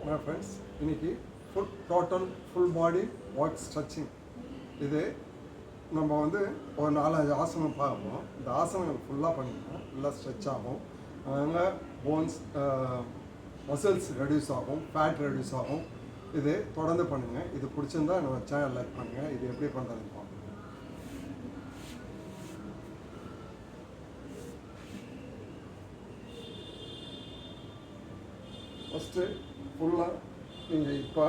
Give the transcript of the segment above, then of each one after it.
My friends, இன்னைக்கு full body walk stretching. இது நம்ம வந்து ஒரு 4-5 ஆசனம் பார்ப்போம். இந்த ஆசனங்கள் ஃபுல்லாக பண்ணிங்கன்னா ஃபுல்லாக ஸ்ட்ரெச் ஆகும். அங்கே போன்ஸ் மசில்ஸ் ரெடியூஸ் ஆகும், ஃபேட் ரெடியூஸ் ஆகும். இது தொடர்ந்து பண்ணுங்கள். இது பிடிச்சிருந்தா என்னோட சேனல் லைக் பண்ணுங்கள். இது எப்படி பண்ணுறதுன்னு பார்ப்போம். ஃபஸ்ட்டு ஃபுல்லாக நீங்கள் இப்போ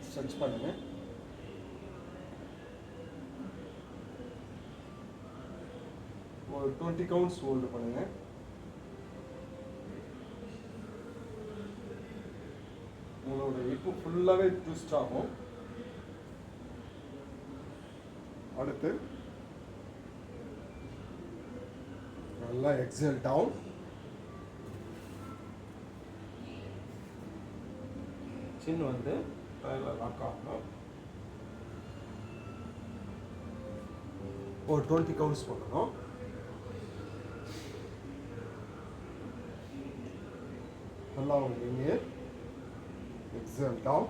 ஸ்ட்ரெச் பண்ணுங்கள். ஒரு 20 கவுண்ட்ஸ் ஹோல்டு பண்ணுங்கள். உங்களோட இப்போ ஃபுல்லாகவே ட்விஸ்ட் ஆகும். அடுத்து நல்லா எக்ஸேல் டவுன். சின்ன வந்து அதில் லாக் ஆகணும். ஒரு 20 கவுண்ட்ஸ் பண்ணணும். நல்லா ஒரு இன்ஹேல், எக்ஸேல் டவுன்.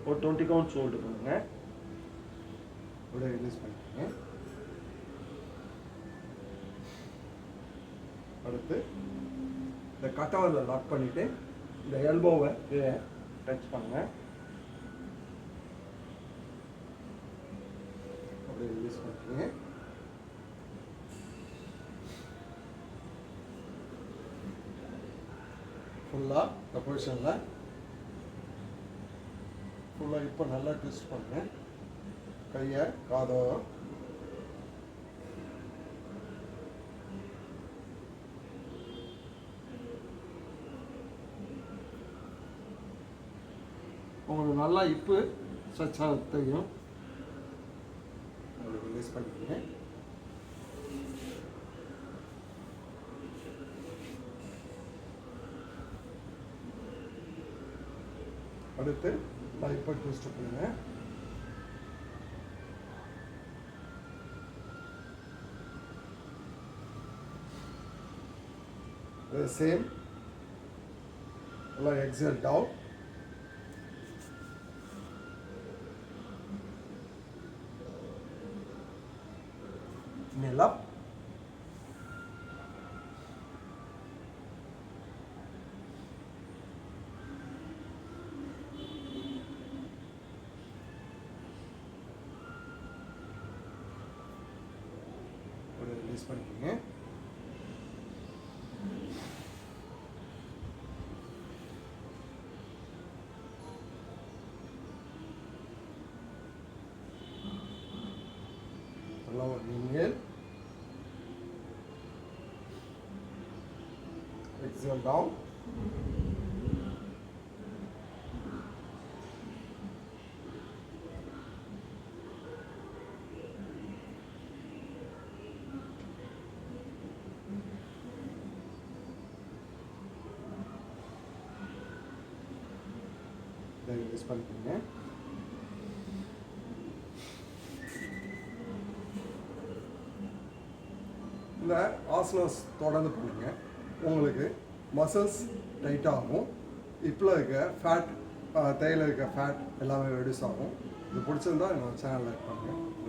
ஒரு 20 கவுண்ட்ஸ் ஹோல்டு பண்ணுங்க. அப்படியே ரிலீஸ் பண்ணிக்கோங்க. அடுத்து இந்த கட்டவரில் லாக் பண்ணிவிட்டு இந்த எல்போவை டச் பண்ணுங்க. அப்படியே ரிலீஸ் பண்ணிக்கோங்க. ஃபுல்லாக இந்த பொசிஷனில் ஃபுல்லாக இப்போ நல்லா ட்விஸ்ட் பண்ணுங்க. கையை காதோரம் உங்களுக்கு நல்லா இப்போ ஸ்ட்ரெச் ஆக தெரியும். அதை ரிலீஸ் பண்ணிக்கோங்க. அடுத்து நான் இப்போ ட்விஸ்ட் பண்ணுங்க. சேம் நல்லா எக்ஸேல் டவுன். நிலம் ரிலீஸ் பண்ணிக்கோங்க. நல்லா ஒரு inhale, exhale down. Then release பண்ணிக்கோங்க. இந்த ஆசனஸ் தொடர்ந்து பண்ணுங்க. உங்களுக்கு மசில்ஸ் டைட் ஆகும். இப்போ இருக்க ஃபேட், தையில் இருக்க ஃபேட் எல்லாமே ரெடியூஸ் ஆகும். இது பிடிச்சிருந்தா என்னோட சேனல் லைக் பண்ணுங்கள்.